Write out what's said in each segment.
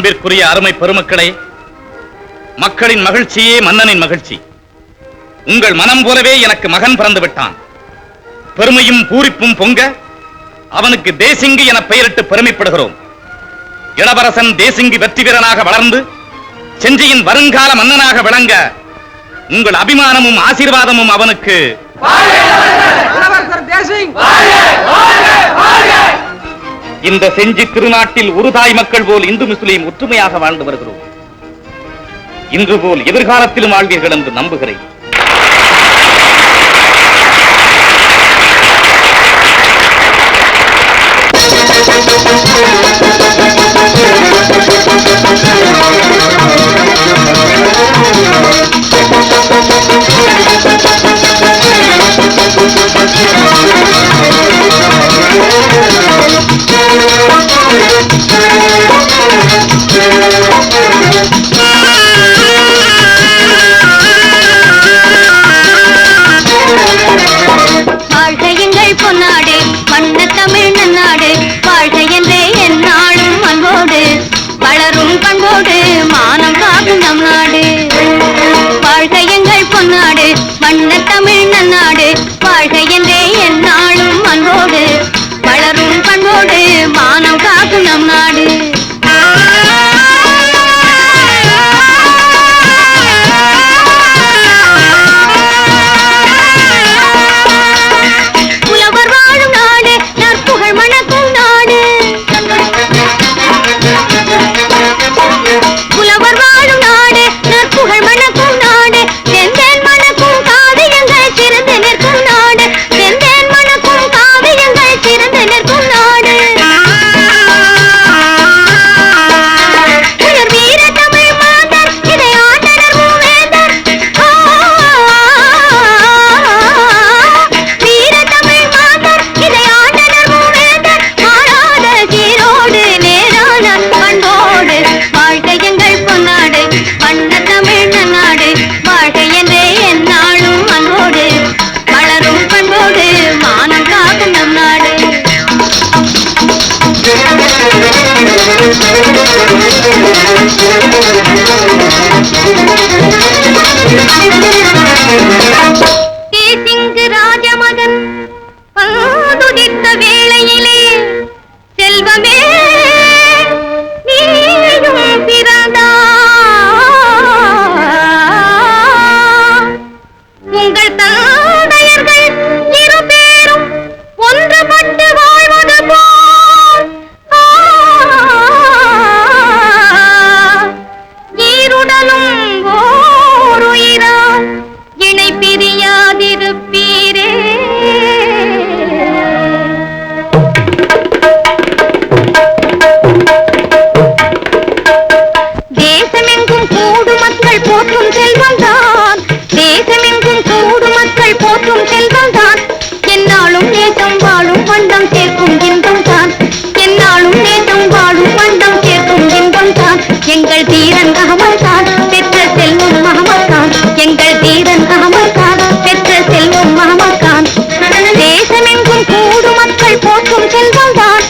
அன்பிற்குரிய அருமை பெருமக்களே, மக்களின் மகிழ்ச்சியே மன்னனின் மகிழ்ச்சி. உங்கள் மனம் போலவே எனக்கு மகன் பிறந்து விட்டான். பெருமையும் பூரிப்பும் பொங்க அவனுக்கு தேசிங்கி என பெயரிட்டு பெருமைப்படுகிறோம். இளவரசன் தேசிங்கி வெற்றி வீரனாக வளர்ந்து செஞ்சியின் வருங்கால மன்னனாக விளங்க உங்கள் அபிமானமும் ஆசீர்வாதமும் அவனுக்கு. இந்த செஞ்சி திருநாட்டில் ஒரு தாய் மக்கள் போல் இந்து முஸ்லீம் ஒற்றுமையாக வாழ்ந்து வருகிறோம். இன்று போல் எதிர்காலத்திலும் வாழ்வீர்கள் என்று நம்புகிறேன். வாழ்கையுங்கள் பொன்னாடு மன்ன தமிழ் நன்னாடு, வாழ்க என்றே எந்நாளும் அன்போடு வளரும் பண்போடு மானம் காக்கும் நம் நாடு. வாழ்கையுங்கள் பொன்னாடு மன்ன தமிழ் நன்னாடு, வாழ்க என்றே எந்நாளும் அன்போடு வளரும் பண்போடு மானம் காக்கும் நம் நாடு. தேசிங்கு ராஜமகன் பாதுதித்த வேளையிலே செல்வமே நீயும் பிறந்தா, உங்கள் தந்தையர்கள் இரு பேரும் ஒன்றுபட்டு வாழ்வது போல் ஈருடலும் ஓருயிரால் இணை பிரியாதிருப்பீரே. தேசமெங்கும் கூடு மக்கள் போற்றும் செல்வம்தான், தேசமெங்கும் கூடு மக்கள் போற்றும் செல்வம்தான், என்னாலும் நேசம் வாழும் வண்டம் சேர்க்கும் இன்பம் தான், என்னாலும் நேசம் வாழும் வண்டம் சேர்க்கும் இன்பம் தான். எங்கள் தீரன் அகமது கான் பெற்ற செல்வம் மஹமத் கான், எங்கள் தீரன் அகமது கான் பெற்ற செல்வம் மஹமத் கான். தேசமெங்கும் கூடு மக்கள் போற்றும் செல்வம் தான்.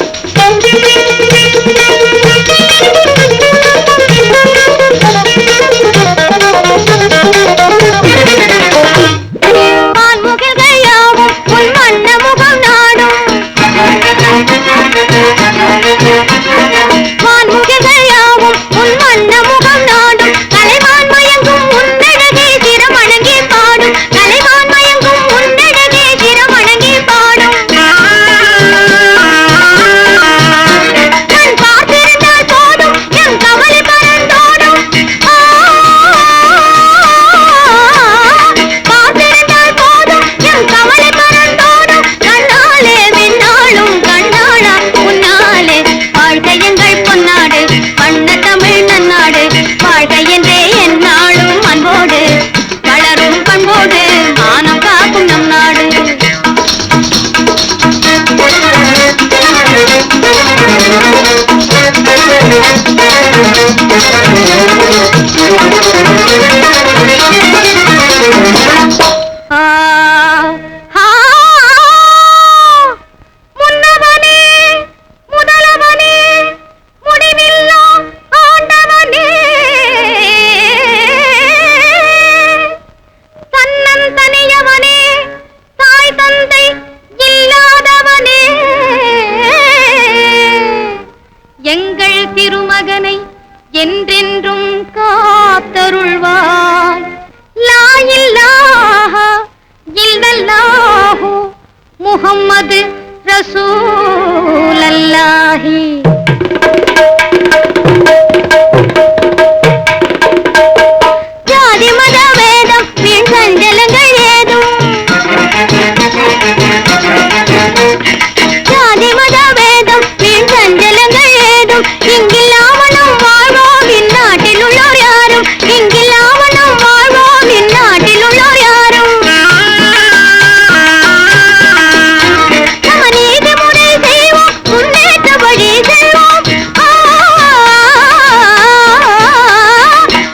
ஆண்முகர்கள் யாவும் முஹம்மது ரசூலல்லாஹி. ஜாதி மத வேதம் வீண் சஞ்சலங்கள் ஏதும், ஜாதி மத வேதம் வீண் சஞ்சலங்கள் ஏதும் இங்கில்லாமலும் வாழ்வோம் இந்நாட்டில் உள்ளோர் யாரும், இங்கில்லாமலும் வாழ்வோம் இந்நாட்டில் உள்ளோர் யாரும். நம்ம நீதிமுறை செய்வோம், முன்னேற்றபடி செல்வோம்.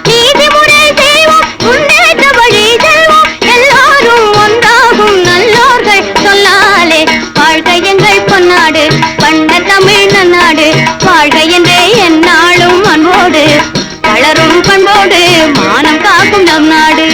நீதிமுறை செய்வோம், முன்னேற்றபடி செல்வோம். எல்லாரும் ஒன்றாகும் நல்லோர்கள் சொல்லாலே வாழ்க எங்கள் பொன்னாடு, பண்ட தமிழ் நன்னாடு. வாழ்க என்றே எந்நாளும் அன்போடு வளரும் பண்போடு மானம் காக்கும் நம் நாடு.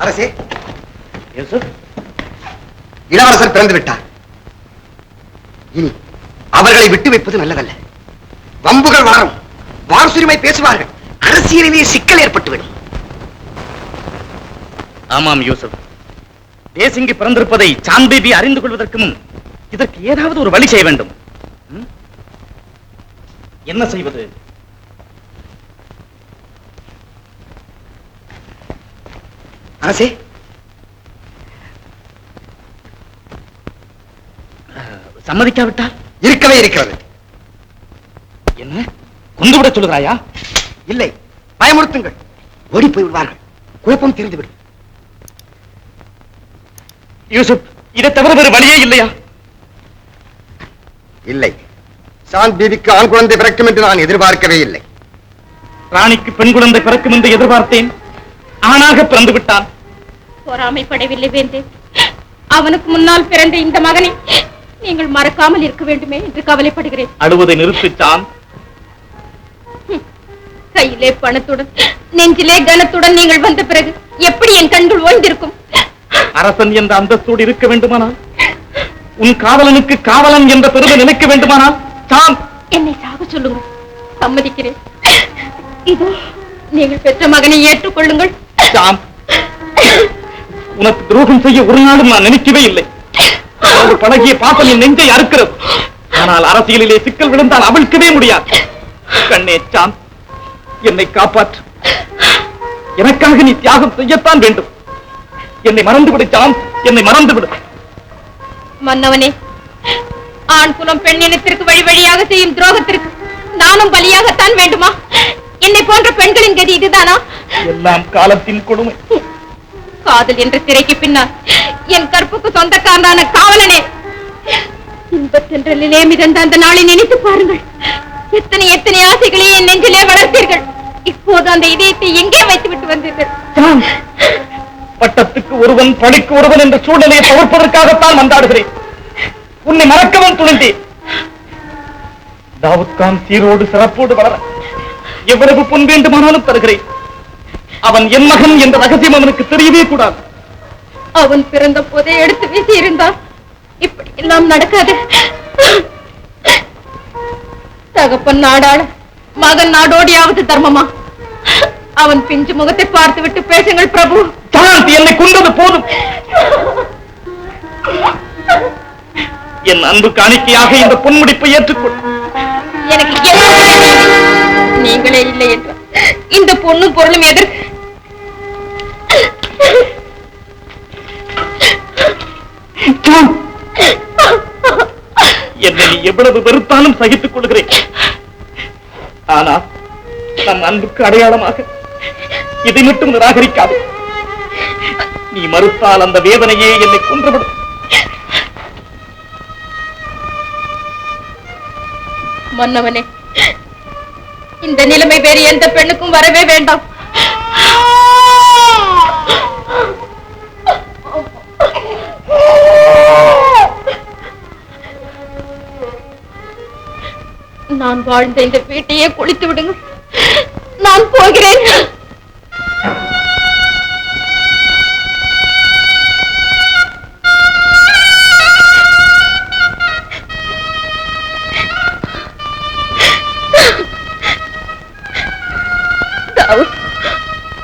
அரசே, யூசுப், இளவரசர் பிறந்து விட்டார். இனி அவர்களை விட்டு வைப்பது நல்லதல்ல. வம்புகள் வளரும், வாரசுரிமை பேசுவார்கள், அரசியலிலே சிக்கல் ஏற்பட்டுவிடும். ஆமாம் யூசுப், தேசிங்கி பிறந்திருப்பதை சாந்த் பேபி அறிந்து கொள்வதற்கு முன் இதற்கு ஏதாவது ஒரு வழி செய்ய வேண்டும். என்ன செய்வது? அரசே, சம்மதிக்காவிட்டால்? இருக்கவே இருக்கிறது. என்ன கொண்டுவிட சொல்லுகிறாயா? இல்லை, பயமுறுத்துங்கள், ஓடி போய் விடுவார்கள், குழப்பம் தீர்ந்துவிடும். யூசுப், இதை தவிர வேறு வழியே இல்லையா? இல்லை, சாந்த் பீவிக்கு ஆண் குழந்தை பிறக்கும் என்று நான் எதிர்பார்க்கவே இல்லை. ராணிக்கு பெண் குழந்தை பிறக்கும் என்று எதிர்பார்த்தேன், ஆணாக பிறந்து விட்டான். பொறாமைப்படவில்லை வேந்தே, அவனுக்கு முன்னால் பிறந்த இந்த மகனை நீங்கள் மறக்காமல் இருக்க வேண்டுமே என்று கவலைப்படுகிறேன். அழுவதை நிறுத்து சாந்த். கையிலே பணத்துடன் நெஞ்சிலே கனத்துடன் நீங்கள் வந்த பிறகு எப்படி என் கண்கள் ஓய்ந்திருக்கும்? அரசன் என்ற அந்தஸ்தோடு இருக்க வேண்டுமானால், உன் காவலனுக்கு காவலன் என்ற பெருமை நினைக்க வேண்டுமானால் சாந்த், என்னை சாக சொல்லுங்கள், சம்மதிக்கிறேன். இதோ நீங்கள் பெற்ற மகனை ஏற்றுக்கொள்ளுங்கள். சாந்த், உனக்கு துரோகம் செய்ய ஒரு நாளும் நான் நினைக்கவே இல்லை. ஒரு பழகிய பாசம் என் நெஞ்சை அறுக்கிறது. ஆனால் அரசியலிலே சிக்கல் விழுந்தால் அவிழ்க்கவே முடியாது. கண்ணே சாந்த், என்னை காப்பாற்று. எனக்காக நீ தியாகம் செய்யத்தான் வேண்டும். என்னை மறந்துவிடு சாந்த், என்னை மறந்துவிடு. மன்னவனே, ஆண் குலம் பெண் இனத்திற்கு வழி வழியாக செய்யும் துரோகத்திற்கு நானும் பலியாகத்தான் வேண்டுமா? என்னை போன்ற பெண்களின் கதி இதுதானா? எல்லாம் காலத்தின் கொடுமை. காதல் என்ற திரைக்கு பின்னால் என் கற்புக்கு சொந்தக்காரனான காவலனே, இன்பத்தென்றலிலே மிதந்த அந்த நாளை நினைத்து பாருங்கள். எத்தனை எத்தனை ஆசைகளை என் நெஞ்சிலே வளர்த்தீர்கள். இப்போது அந்த இதயத்தை எங்கே வைத்து விட்டு வந்தீர்கள்? பட்டத்துக்கு ஒருவன், பணிக்கு ஒருவன் என்ற சூழ்நிலையை தவிர்ப்பதற்காகத்தான் வந்தாடுகிறேன். உன்னை மறக்கவும் துணிந்தேன். தாவூத் கான் சீரோடு சிறப்போடு வளர எவ்வளவு பொன் வேண்டுமானாலும் தருகிறேன். அவன் என் மகன் என்ற ரகசியம் அவனுக்கு தெரியவே கூடாது. அவன் பிறந்த போதே எடுத்து வீசி இருந்தால் இப்படி எல்லாம் நடக்காது. தகப்பன் நாடாள மகன் நாடோடியாவது தர்மமா? அவன் பிஞ்சு முகத்தை பார்த்து விட்டு பேசுங்கள் பிரபு. சாந்தி, என்னை கொண்டது போதும். என் அன்பு காணிக்கையாக இந்த பொன்முடிப்பை ஏற்றுக்கொள். எனக்கு நீங்களே இல்லை என்றால் இந்த பொண்ணும் பொருளும் எதற்கு? என்னை நீ எவ்வளவு வெறுத்தாலும் சகித்துக் கொள்கிறேன். ஆனால் நம் அன்புக்கு அடையாளமாக இதை மட்டும் நிராகரிக்காது. நீ மறுத்தால் அந்த வேதனையே என்னை கொன்றுவிடும். மன்னவனே, இந்த நிலைமை வேறு எந்த பெண்ணுக்கும் வரவே வேண்டாம். நான் வாழ்ந்த இந்த வீட்டையே குளித்து விடுங்கள். நான் போகிறேன்.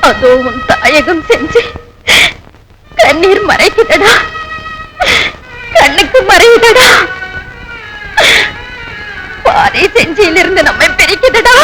அதோ உன் தாயகம் செஞ்சு கண்ணீர் மறைக்குதடா, கண்ணுக்கு மறையுதடா. பாறை செஞ்சியிலிருந்து நம்மை பிரிக்குதடா.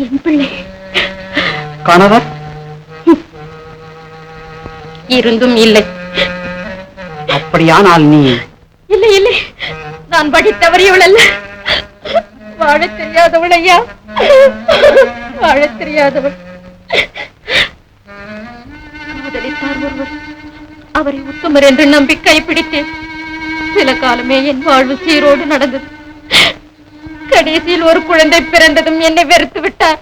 என் பிள்ளை கணவர் இருந்தும் இல்லை. அப்படியானால் நீ? இல்லை இல்லை, நான் படி தவறியவள் அல்ல, வாழத் தெரியாதவள் ஐயா, வாழத் தெரியாதவள். முதலித்தார் ஒருவர், அவரை உத்தமர் என்று நம்பி கைப்பிடித்தேன். சில காலமே என் வாழ்வு சீரோடு நடந்தது. கடைசியில் ஒரு குழந்தை பிறந்ததும் என்னை வெறுத்து விட்டார்.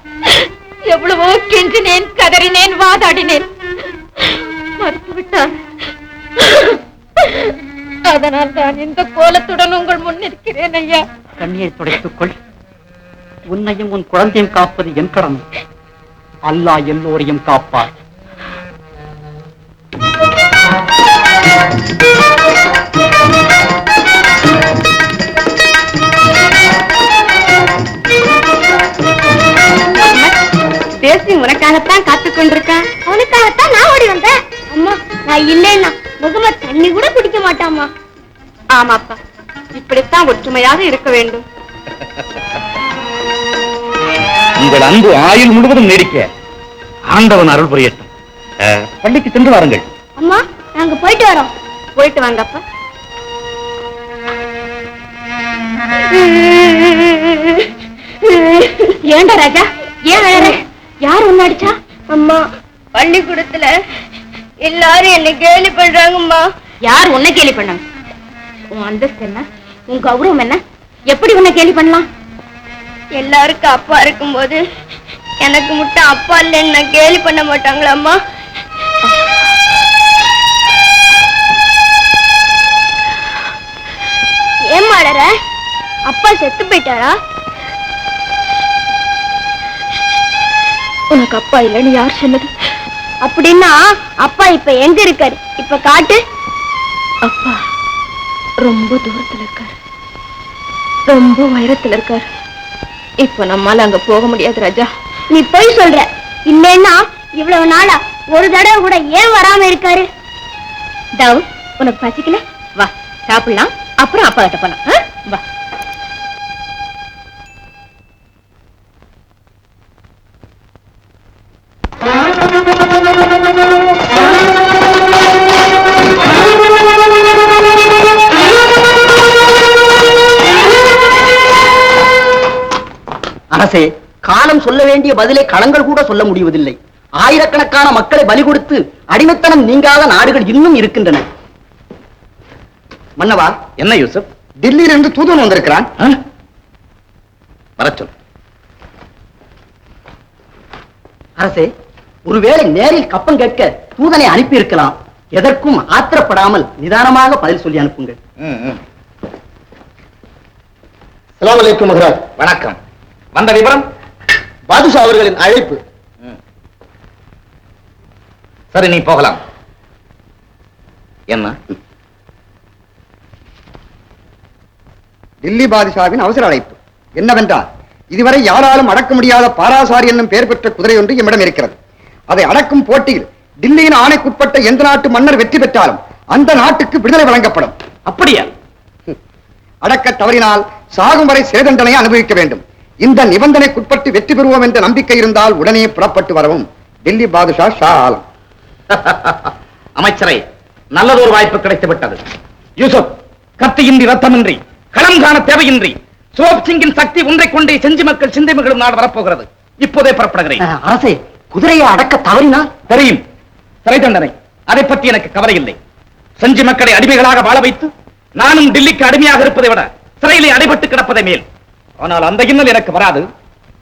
எவ்வளவோ கெஞ்சினேன், கதறினேன், வாதாடினேன், மறுத்து விட்டார். அதனால் தான் இந்த கோலத்துடன் உங்கள் முன் நிற்கிறேன் ஐயா. கண்ணீரை துடைத்துக்கொள். உன்னையும் உன் குழந்தையும் காப்பது என் கடமை. அல்லாஹ் எல்லோரையும் காப்பார். தேசி உனக்காகத்தான் காத்துக் கொண்டிருக்கேன். அவனுக்காகத்தான் நான் ஓடி வந்தேன். அம்மா, நான் இல்லைன்னா முகமது தண்ணி கூட குடிக்க மாட்டாமா. ஆமாப்பா, இப்படித்தான் ஒற்றுமையாக இருக்க வேண்டும். உங்கள் அன்பு ஆயுள் முழுவதும் நீடிக்க ஆண்டவன் அருள் புரியட்டும். பள்ளிக்கு சென்று வாருங்கள். அம்மா, நாங்க போயிட்டு வரோம். போயிட்டு வாங்கப்பா. ஏண்டா ராஜா, ஏன் அழற? யார் ஒன்னு அடிச்சா? அம்மா, பள்ளிக்கூடத்துல எல்லாரும் என்ன கேலி பண்றாங்கம்மா. யார் உன்னை கேலி பண்ணாங்க? உன் அந்தஸ்து என்ன, உன் கௌரவம் என்ன? எப்படி உன்னை கேலி பண்ணலாம்? எல்லாருக்கும் அப்பா இருக்கும்போது எனக்கு மட்டும் அப்பா இல்லைன்னு நான் கேலி பண்ண மாட்டாங்களா அம்மா? ஏன் அழற? அப்பா செத்து போயிட்டாரா? உனக்கு அப்பா இல்லைன்னு யார் சொன்னது? அப்படின்னா அப்பா இப்ப எங்க இருக்காரு? இப்ப காட்டு. அப்பா ரொம்ப தூரத்துல இருக்காரு, ரொம்ப உயரத்துல இருக்காரு. இப்ப நம்மால அங்க போக முடியாது ராஜா. நீ போய் சொல்ற. இல்லைன்னா இவ்வளவு நாளா ஒரு தடவை கூட ஏன் வராம இருக்காரு? தாவு, உனக்கு பசிக்கல? வா சாப்பிடலாம், அப்புறம் அப்பா கிட்ட போலாம். வா. அரசே, காலம் சொல்ல வேண்டிய பதிலை களங்கள் கூட சொல்ல முடிவதில்லை. ஆயிரக்கணக்கான மக்களை பலி கொடுத்து அடிமைத்தனம் நீங்காத நாடுகள் இன்னும் இருக்கின்றன. மன்னவா, என்ன யூசுப்? டில்லியிலிருந்து தூதுவன் வந்திருக்கிறான். வரச் சொல். அரசே, ஒருவேளை நேரில் கப்பம் கேட்க தூதனை அனுப்பி இருக்கலாம். எதற்கும் ஆத்திரப்படாமல் நிதானமாக பதில் சொல்லி அனுப்புங்கள். அஸ்ஸலாமு அலைக்கும் மகராஜ். வணக்கம். வந்த விவரம்? பாதுஷா அவர்களின் அழைப்பு. சரி, நீ போகலாம். என்ன? டில்லி பாதுஷாவின் அவசர அழைப்பு என்னவென்றால், இதுவரை யாராலும் அடக்க முடியாத பாராசாரி என்னும் பெயர் பெற்ற குதிரை ஒன்று எம்மிடம் இருக்கிறது. அதை அடக்கும் போட்டியில் டில்லியின் ஆணைக்குட்பட்ட எந்த நாட்டு மன்னர் வெற்றி பெற்றாலும் அந்த நாட்டுக்கு விடுதலை வழங்கப்படும். அப்படியா? அடக்க தவறினால் சாகும் வரை சிறை தண்டனை அனுபவிக்க வேண்டும். இந்த நிபந்தனைக்குட்பட்டு வெற்றி பெறுவோம் என்ற நம்பிக்கை இருந்தால் உடனே புறப்பட்டு வரவும். டெல்லி பாதுஷா ஷா ஆலம். அமைச்சரை நல்லதொரு வாய்ப்பு கிடைத்து விட்டது. யூசுப், கத்தியின்றி ரத்தமின்றி களம் காண தேவையின்றி சோப் சிங்கின் சக்தி ஒன்றை கொண்டே செஞ்சி மக்கள் சிந்தை மகளும் நாடு வரப்போகிறது. இப்போதே புறப்படுகிறேன். அரசே, குதிரையை அடக்க தவறினால்? தெரியும், சிறை தண்டனை. அதை பற்றி எனக்கு கவலை இல்லை. செஞ்சி மக்களை அடிமைகளாக வாழ வைத்து நானும் டெல்லிக்கு அடிமையாக இருப்பதை விட சிறையிலே அடைபட்டு கிடப்பதை மேல். ஆனால் அந்த இன்னல் எனக்கு வராது.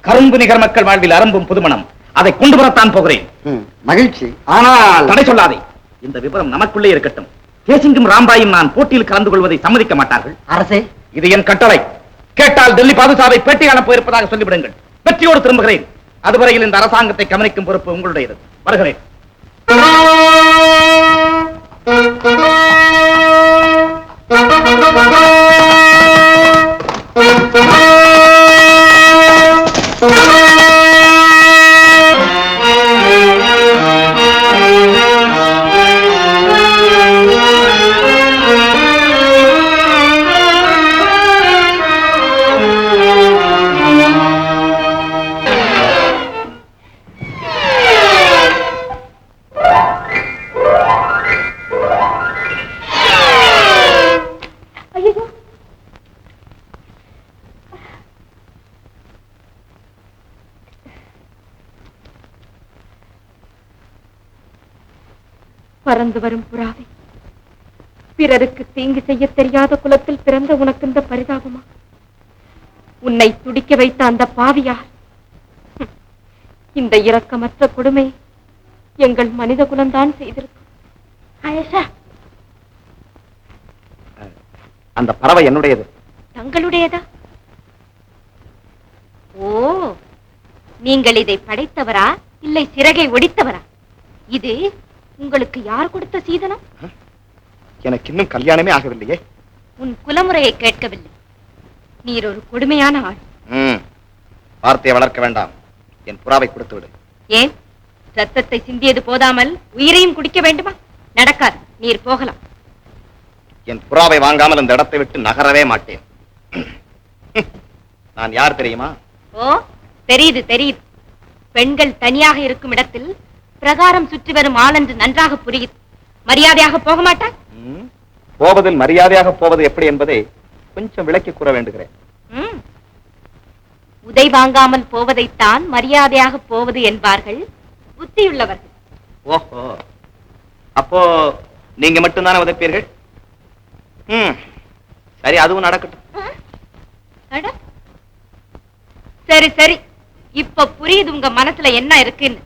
கரும்பு நிகர் மக்கள் வாழ்வில் அரும்பும் புதுமணம், அதை கொண்டு வரத்தான் போகிறேன். மகிழ்ச்சி. ஆனால் தடை சொல்லாதே. இந்த விவரம் நமக்குள்ளே இருக்கட்டும். தேசிங்கும் ராம்பாயும் நான் போட்டியில் கலந்து கொள்வதை சம்மதிக்க மாட்டார்கள். அரசே, இது என் கட்டளை. கேட்டால் டெல்லி பாதுஷாவை பேட்டி காண போயிருப்பதாக சொல்லிவிடுங்கள். வெற்றியோடு திரும்புகிறேன். அதுவரையில் இந்த அரசாங்கத்தை கவனிக்கும் பொறுப்பு உங்களுடையது. வருகிறேன். பறந்து வரும் புறாவை, பிறருக்கு தீங்கு செய்ய தெரியாத குலத்தில் பிறந்த உனக்கு இந்த பரிதாபமா? உன்னை துடிக்க வைத்த அந்த பாவியார். இந்த இரக்கமற்ற கொடுமை எங்கள் மனித குலம்தான் செய்திருக்கும். ஆயேஷா, அந்த பறவை என்னுடையது. தங்களுடையதா? ஓ, நீங்கள் இதை படைத்தவரா இல்லை சிறகை ஒடித்தவரா? இது உங்களுக்கு யார் கொடுத்த சீதனம்? எனக்கு இன்னும் கல்யாணமே ஆகவில்லையே. உன் குலமுறையை கேட்கவில்லை. நீர் ஒரு கொடுமையான ஆள். வார்த்தையை வளர்க்க வேண்டாம். என் புறாவை கொடுத்து விடு. ஏன், ரத்தத்தை சிந்தியது போதாமல் உயிரையும் குடிக்க வேண்டுமா? நடக்காது, நீர் போகலாம். என் புறாவை வாங்காமல் இந்த இடத்தை விட்டு நகரவே மாட்டேன். நான் யார் தெரியுமா? ஓ, தெரியுது தெரியுது. பெண்கள் தனியாக இருக்கும் இடத்தில் பிரகாரம் சுற்றி வரும் ஆள் என்று நன்றாக புரியுது. மரியாதையாக போக மாட்டான்? போவதில் மரியாதையாக போவது எப்படி என்பதை கொஞ்சம் விளக்கி கூற வேண்டுகிறேன். உதை வாங்காமல் போவதைத்தான் மரியாதையாக போவது என்பார்கள் புத்தியுள்ளவர்கள். ஓஹோ, அப்போ நீங்க மட்டும்தானே உதைப்பீர்கள்? சரி, அதுவும் நடக்கட்டும். சரி சரி, இப்ப புரியுது உங்க மனசுல என்ன இருக்குன்னு.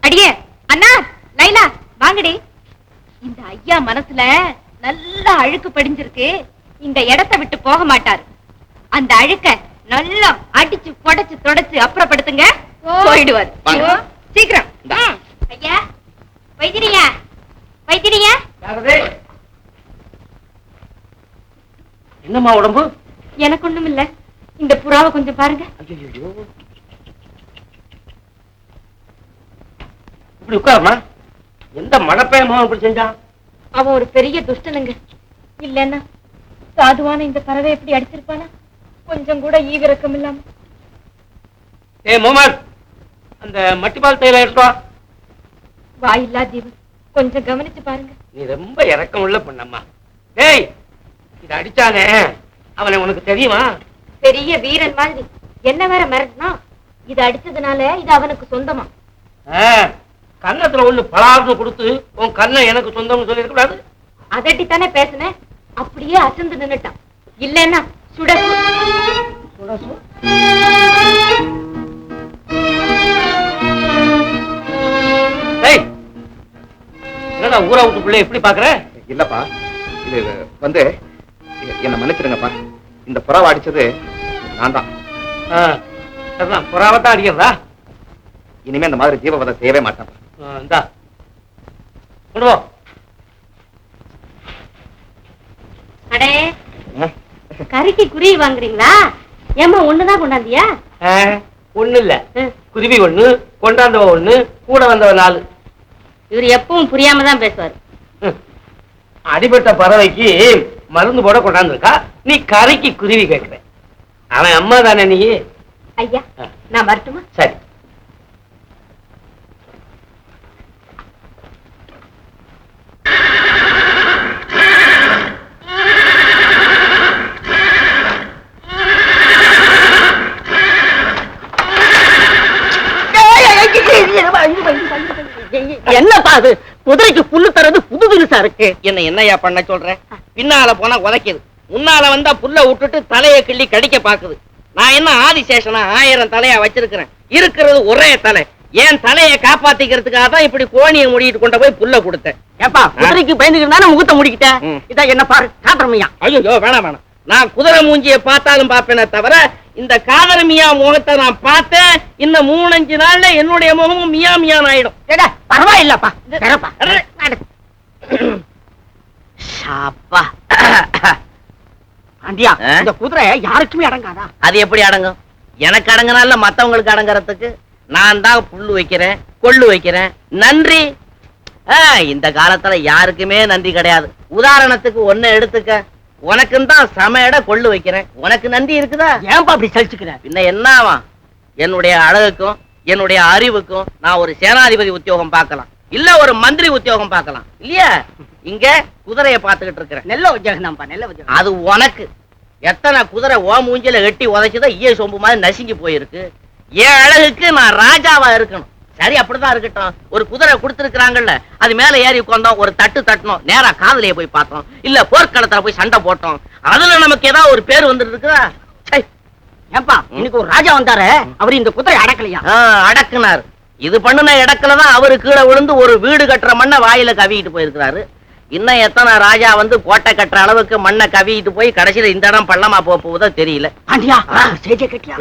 அடியே அண்ணா, லைலா வாங்கடி. இந்த ஐயா மனசுல நல்லா அழுக்கு படிஞ்சிருக்கு. இந்த இடத்தை விட்டு போக மாட்டாரு. அந்த அழுக்க நல்லா அடிச்சு புடைச்சு தொடச்சு அப்புறப்படுத்துங்க, போயிடுவார். சீக்கிரம். ஐயா, வைத்திரியா வைத்திரியா. என்னம்மா உடம்பு? எனக்கு ஒண்ணும் இல்ல. இந்த புறாவை கொஞ்சம் பாருங்க. இப்படி உட்காரமா? எந்த மழப்பையமா இப்படி செஞ்சான்? அவன் ஒரு பெரிய துஷ்டனுங்க. இல்லன்னா சாதுவான இந்த பறவை எப்படி அடிச்சிருப்பானா? கொஞ்சம் கூட ஈவிரக்கம் இல்லாம. ஏ மோமன், அந்த மட்டிப்பால் தைல எடுத்துவா. வாயில்லா ஜீவன், கொஞ்சம் கவனிச்சு பாருங்க. நீ ரொம்ப இறக்கம் உள்ள பொண்ணம்மா. டேய், இத அடிச்சானே அவனை உனக்கு தெரியுமா? பெரிய வீரன் மாதிரி என்ன வேற மிரட்டினா? இது அடிச்சதுனால இது அவனுக்கு சொந்தமா? கன்னத்துல ஒண்ணு பலார்னு கொடுத்து உன் கண்ணை எனக்கு சொந்தம்னு சொல்லி இருக்க கூடாது. அதட்டித்தானே பேசுனேன். அப்படியே அசந்து நின்னுட்டான். இல்லன்னா சுடசு. என்னடா ஊரா விட்டு பிள்ளை எப்படி பாக்குற? இல்லப்பா, இது வந்து என்ன மன்னிச்சிருங்கப்பா. இந்த புறாவை அடிச்சது நான் தான். புறாவத்தான் அடிக்கிறதா? இனிமே இந்த மாதிரி ஜீவவதை செய்யவே மாட்டேன். இந்தா கொண்டு அடே, கறிக்கு குருவி வாங்குறீங்களா? ஏமா ஒண்ணுதான் கொண்டாந்தியா? ஒண்ணு இல்ல, குருவி ஒண்ணு, கொண்டாந்தவ ஒண்ணு, கூட வந்தவ 4. இவர் எப்பவும் புரியாம தான் பேசுவாரு. அடிபட்ட பறவைக்கு மருந்து போட கொண்டாந்துருக்கா, நீ கறிக்கு குருவி கேட்கிற. அவன் அம்மா தானே நீ? ஐயா நான் வரட்டுமா? சரி. என்னப்பா அது? குதிரைக்கு புல்லு தரது புது விருசா இருக்கு. என்னையா பண்ண சொல்ற? பின்னால போனா உதைக்குது, முன்னால வந்தா புல்ல விட்டுட்டு தலையை கிள்ளி கடிக்க பாக்குது. நான் என்ன ஆதிசேஷனா 1000 தலையா வச்சிருக்கிறேன்? இருக்கிறது ஒரே தலை. என் தலையை காப்பாத்திக்கிறதுக்காக தான் இப்படி கோணியை முடிட்டு கொண்டு போய் புல்ல கொடுத்தேன். ஏப்பா குதிரைக்கு பயந்துக்கிட்டு முகத்தை முடிக்கிட்டேன். இதான் என்ன பாரு காத்திரமையா. ஐயோ வேணாம். நான் குதிரை மூஞ்சியை பார்த்தாலும் பார்ப்பேனே தவிர இந்த காதரமியா முகத்தை நான் பார்த்தேன். இன்னும் 3-5 நாள்ல என்னுடைய முகமும் மியா மியான் ஆயிடும். பரவாயில்லப்பா. ஆண்டியா இந்த குதிரை யாருக்குமே அடங்காதா? அது எப்படி அடங்கும்? எனக்கு அடங்கினால மத்தவங்களுக்கு அடங்குறதுக்கு நான் தான் புல்லு வைக்கிறேன், கொள்ளு வைக்கிறேன். நன்றி இந்த காலத்துல யாருக்குமே நன்றி கிடையாது. உதாரணத்துக்கு ஒண்ணு எடுத்துக்க, உனக்கும் தான் சமையட கொள்ளு வைக்கிறேன், உனக்கு நன்றி இருக்குதா? ஏன்பா அப்படி சலிச்சுக்கிறேன்? பின்ன என்னவா? என்னுடைய அழகுக்கும் என்னுடைய அறிவுக்கும் நான் ஒரு சேனாதிபதி உத்தியோகம் பார்க்கலாம், இல்ல ஒரு மந்திரி உத்தியோகம் பார்க்கலாம் இல்லையா? இங்க குதிரையை பார்த்துக்கிட்டு இருக்கிறேன். நல்ல உத்தியோகம் தான்ப்பா, நல்ல உத்தியோகம். அது உனக்கு. எத்தனை குதிரை ஓ மூஞ்சில எட்டி உதைச்சுதான் ஈய சொம்பு மாதிரி நசுங்கி போயிருக்கு. என் அழகுக்கு நான் ராஜாவா இருக்கணும். சரி அப்படிதான் இருக்கட்டும். ஒரு குதிரை கொடுத்துருக்காங்கல்ல, அது மேல ஏறி உட்கார்ந்தோம், ஒரு தட்டு தட்டணும், நேரா காதலிய போய் பார்த்தோம், இல்ல போர்க்களத்துல போய் சண்டை போட்டோம், அதுல நமக்கு ஏதாவது ஒரு பேர் வந்துட்டு இருக்குதா? ஏன்பா இன்னைக்கு ஒரு ராஜா வந்தாரு, அவரு இந்த குதிரை அடக்கலையா? அடக்குனார். இது பண்ணுன இடத்துலதான் அவரு கீழே விழுந்து ஒரு வீடு கட்டுற மண்ணை வாயில கவிக்கிட்டு போயிருக்கிறாரு. இன்னும் எத்தனை ராஜா வந்து கோட்டை கட்டுற அளவுக்கு மண்ணை கவிக்கிட்டு போய் கடைசியில இந்த இடம் பள்ளமா போகுதோ தெரியல. ஆண்டியா சேஜை கட்டியா?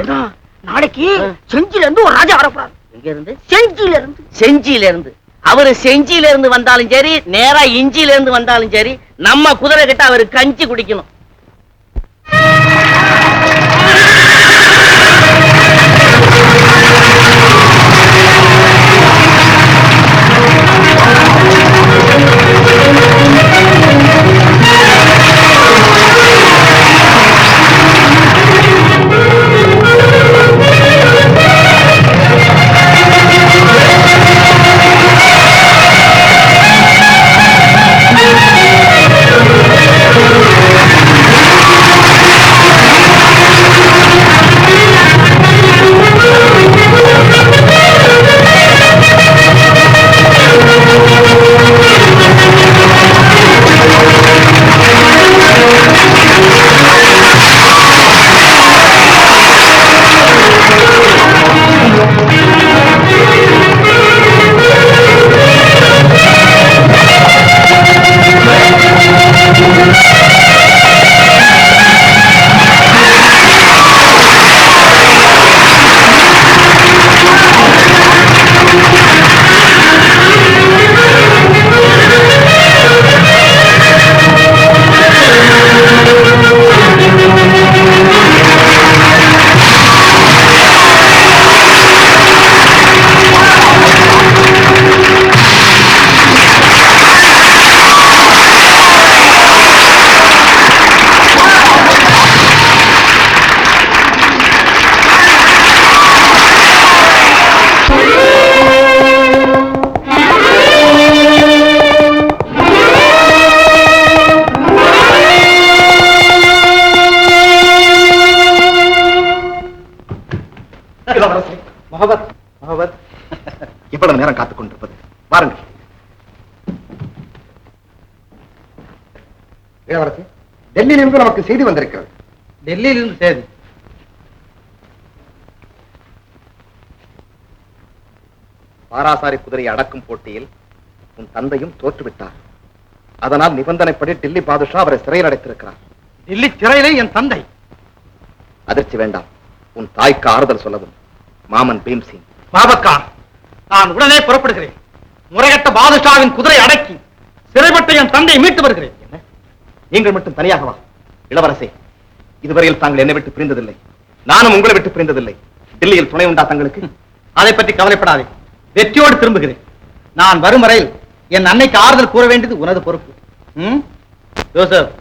நாளைக்கு செஞ்சில இருந்து ஒரு ராஜா வரப்போறாரு. எங்க இருந்து? செஞ்சில இருந்து. செஞ்சில இருந்து. அவரு செஞ்சில இருந்து வந்தாலும் சரி, நேரா இஞ்சில இருந்து வந்தாலும் சரி, நம்ம குதிரை கிட்ட அவரு கஞ்சி குடிக்கணும். இவ்வளவு நேரம் காத்துக் கொண்டிருப்பது, வாருங்கள். இளவரசி, டெல்லியிலிருந்து நமக்கு செய்தி வந்திருக்கிறது. டெல்லியிலிருந்து செய்தி? பாராசாரி குதிரையை அடக்கும் போட்டியில் உன் தந்தையும் தோற்றுவிட்டார். அதனால் நிபந்தனைப்படி டில்லி பாதுஷா அவரை சிறையில் அடைத்திருக்கிறார். டெல்லி சிறையிலே என் தந்தை? அதிர்ச்சி வேண்டாம். உன் தாய்க்கு ஆறுதல் சொல்லவும். மாமன் பீம்சிங். பாபக்கா, நான் உடனே புறப்படுகிறேன். முறைகட்ட பாதுஷாவின் குதிரை அடக்கி சிறைப்பட்ட என் தந்தை மீட்டு வருகிறேன். என்ன, நீங்கள் மட்டும் தனியாகவா? இளவரசே, இதுவரையில் தாங்கள் என்னை விட்டு பிரிந்ததில்லை, நானும் உங்களை விட்டு பிரிந்ததில்லை. டெல்லியில் துணை உண்டா தங்களுக்கு? அதை பற்றி கவலைப்படாதே, வெற்றியோடு திரும்புகிறேன். நான் வரும் வரையில் என் அன்னைக்கு ஆறுதல் கூற வேண்டியது உனது பொறுப்பு. யோசப்,